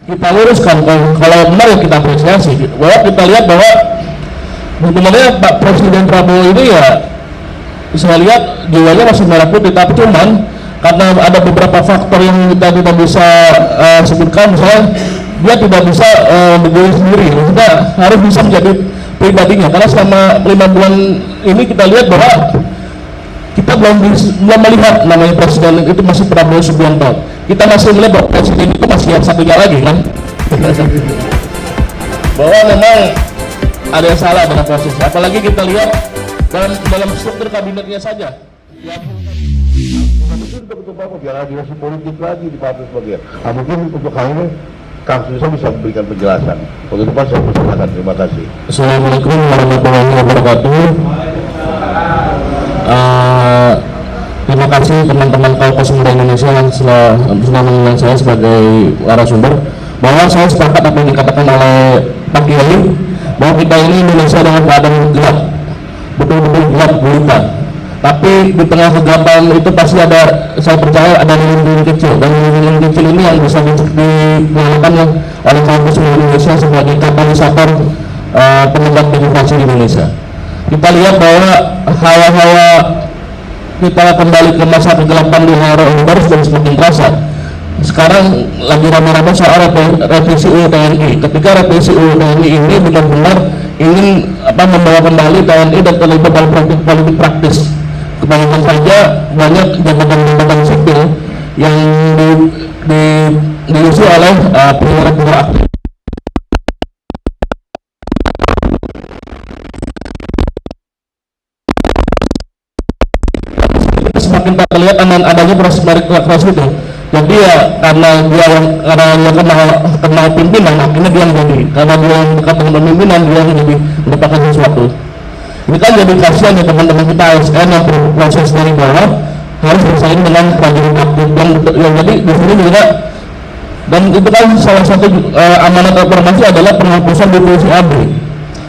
kita luruskan. Kalau benar ya kita apresiasi. Bahwa kita lihat bahwa sebenarnya Pak Presiden Prabowo ini ya saya lihat jiwanya masih merah putih, tapi cuman karena ada beberapa faktor yang kita tidak bisa sebutkan, misalnya dia tidak bisa berdiri sendiri, kita harus bisa menjadi pribadinya. Karena selama 5 bulan ini kita lihat bahwa kita belum melihat namanya presiden itu masih Prabowo Subianto. Kita masih melihat bahwa presiden itu masih yang satunya lagi kan. Bahwa memang ada yang salah dengan proses. Apalagi kita lihat dalam struktur kabinetnya saja. Ya, itu untuk apa? Biar dinasti politik lagi di partai sebagian. Mungkin untuk hal ini Kang Susah bisa memberikan penjelasan. Begitu Pak, saya persilakan. Terima kasih. Assalamualaikum warahmatullahi wabarakatuh. Terima kasih teman-teman Kaukus Muda Indonesia yang sudah mengundang saya sebagai narasumber. Bahwa saya sepakat apa yang dikatakan oleh Pak Kiai, bahwa kita ini Indonesia dengan keadaan gelap, betul-betul gelap gulita. Tapi di tengah kegelapan itu pasti ada, saya percaya ada lilin-lilin kecil, dan lilin-lilin kecil ini yang bisa dinyalakan oleh Kaukus Muda Indonesia sebagai katalisator penegak demokrasi di Indonesia. Kita lihat bahwa hawa-hawa kita kembali ke masa kegelapan di era Orde Baru sudah semakin terasa. Sekarang lagi ramai-ramai soal revisi UU TNI. Ketika revisi UU TNI ini benar-benar ingin membawa kembali TNI dan terlibat dalam politik praktis. Kebanyakan saja banyak jabatan-jabatan sipil yang diisi oleh perwira-perwira aktif. Semakin tak terlihat adanya proses meritokrasi itu. Jadi ya karena dia kenal pimpinan, akhirnya dia menjadi, karena dia yang dekat dengan pimpinan, dia menjadi mendapatkan sesuatu. Ini kan jadi kasihan ya teman-teman kita ASN yang proses dari bawah harus bersaing dengan prajurit aktif yang jadi di sini juga. Dan itu kan salah satu amanat reformasi adalah penghapusan DPC ABRI.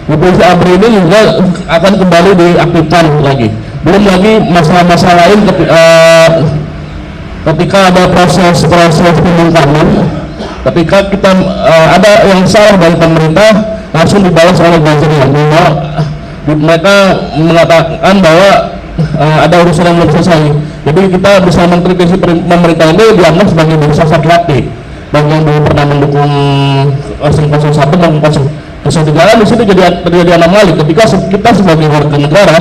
DPC ABRI ini juga akan kembali diaktifkan lagi. Belum lagi masalah-masalah lain ketika ada proses pembungkaman, ketika kita ada yang salah dari pemerintah langsung dibalas oleh Ganjar. Mereka mengatakan bahwa ada urusan yang belum selesai. Jadi kita bisa mengkritisi pemerintah ini dianggap sebagai bangsa sakit, bagi yang belum pernah mendukung 001 maupun 003 di situ terjadi anomali ketika kita sebagai warga negara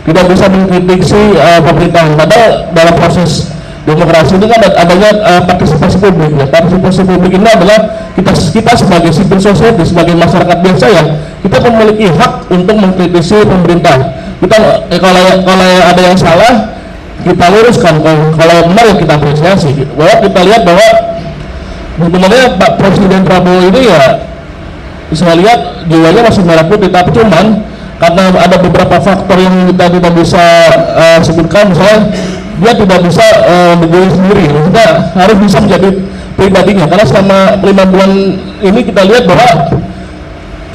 tidak bisa mengkritisi pemerintahan. Padahal dalam proses demokrasi ini kan adanya partisipasi publik. Ya. Partisipasi publik ini adalah kita sebagai civil society, sebagai masyarakat biasa yang kita memiliki hak untuk mengkritisi pemerintah. Kita kalau ada yang salah kita luruskan, kalau benar ya kita apresiasi. Bahwa kita lihat bahwa sebenarnya Pak Presiden Prabowo ini ya saya lihat jiwanya masih merah putih, tapi cuman karena ada beberapa faktor yang kita tidak bisa sebutkan, misalnya dia tidak bisa berdiri sendiri, kita harus bisa menjadi pribadinya. Karena selama 5 bulan ini kita lihat bahwa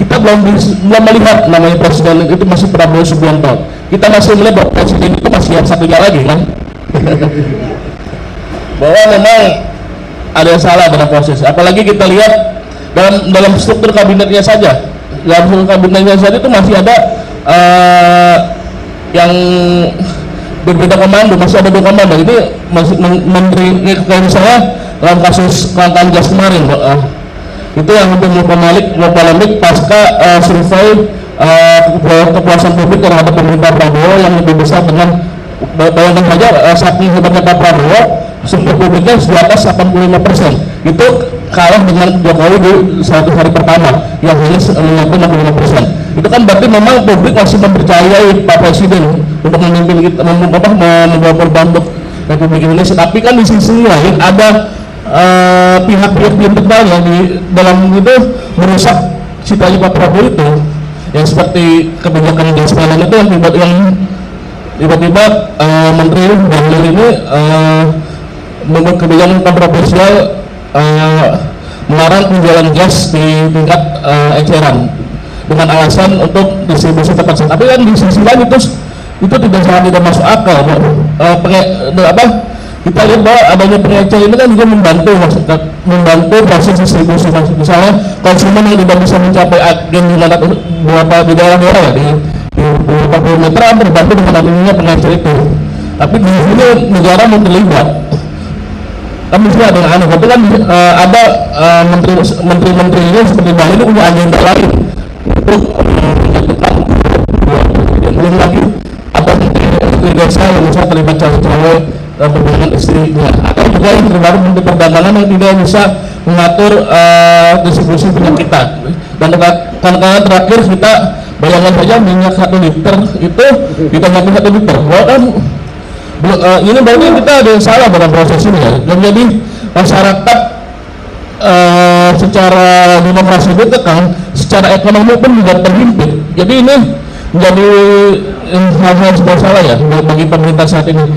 kita belum melihat namanya presiden itu masih Prabowo Subianto. Kita masih melihat bahwa presiden itu masih yang satunya lagi kan. Bahwa memang ada yang salah dengan proses. Apalagi kita lihat dalam struktur kabinetnya saja. Dalam struktur kabinetnya saja itu masih ada yang berbeda komando, masih ada 2 komando. Ini masih menteri kayak misalnya dalam kasus kelangkaan gas kemarin, itu yang untuk polemik pasca survei kepuasan publik terhadap pemerintah Prabowo yang lebih besar dengan bayangkan saja saking hebatnya Pak Prabowo, survei publiknya di atas 85%. Itu kalah dengan Jokowi di 100 hari pertama yang hanya 65%. Itu kan berarti memang publik masih mempercayai Pak Presiden untuk memimpin kita, membawa perubahan untuk Republik Indonesia. Tapi kan di sisi lain ada pihak-pihak di internalnya di dalam itu merusak citanya Pak Prabowo itu, yang seperti kebijakan gas PLN itu yang tiba-tiba Menteri Bahlil ini membuat kebijakan kontroversial melarang penjualan gas di tingkat eceran dengan alasan untuk distribusi tepat sasaran. Tapi kan di sisi lain itu tidak sangat tidak masuk akal. kita lihat bahwa adanya pengecer ini kan juga membantu proses distribusi. Misalnya konsumen yang tidak bisa mencapai agen di daerah-daerah ya, di beberapa kilometer terbantu dengan adanya pengecer itu. Tapi di sini negara mau terlibat. Kan mesti ada yang aneh, tapi kan ada menteri-menteri ini seperti Bali itu punya agenda lain untuk belum lagi apa menteri desa yang bisa terlibat cawe-cawe perdagangan istrinya, atau juga yang terbaru menteri perdagangan yang tidak bisa mengatur distribusi minyak kita. Dan karena terakhir kita bayangkan saja minyak 1 liter itu ditambahkan 1 liter, bahkan ini berarti kita ada yang salah dalam proses ini ya. Dan jadi masyarakat secara demokrasi ditekan, secara ekonomi pun juga terhimpit. Jadi ini menjadi hal-hal sebuah salah ya bagi pemerintah saat ini.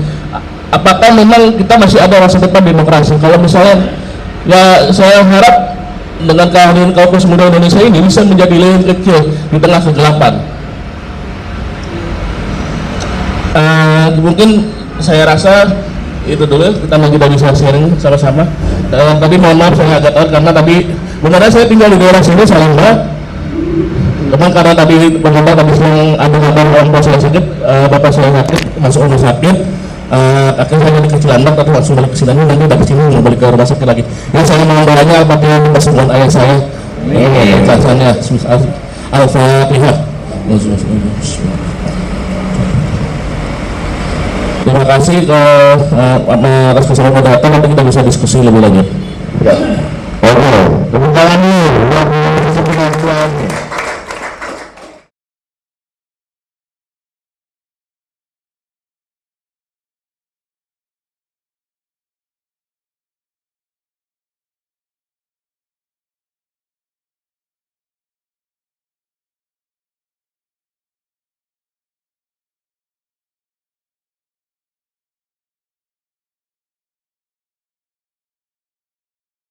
Apakah memang kita masih ada masa depan demokrasi? Kalau misalnya ya saya harap dengan kehadiran Kaukus Muda Indonesia ini bisa menjadi lilin kecil di tengah kegelapan. Mungkin saya rasa itu dulu, kita tidak bisa sharing sama-sama. Tadi mohon maaf saya agak telat karena tadi benar saya tinggal di daerah sini Salemba. Cuman karena tadi pemerintah tadi sedang ada kabar orang tua saya sakit, bapak saya sakit, masuk rumah sakit. Akhirnya saya jadi kecilan tapi langsung balik ke sini, nanti dari sini mau balik ke rumah sakit lagi. Yang saya mau doanya apabila persembuhan ayah saya, cacanya Al-Fatihah. Terima kasih atas kesempatan datang, nanti kita bisa diskusi lebih lanjut. Ya. Oke, tepuk tangan dulu.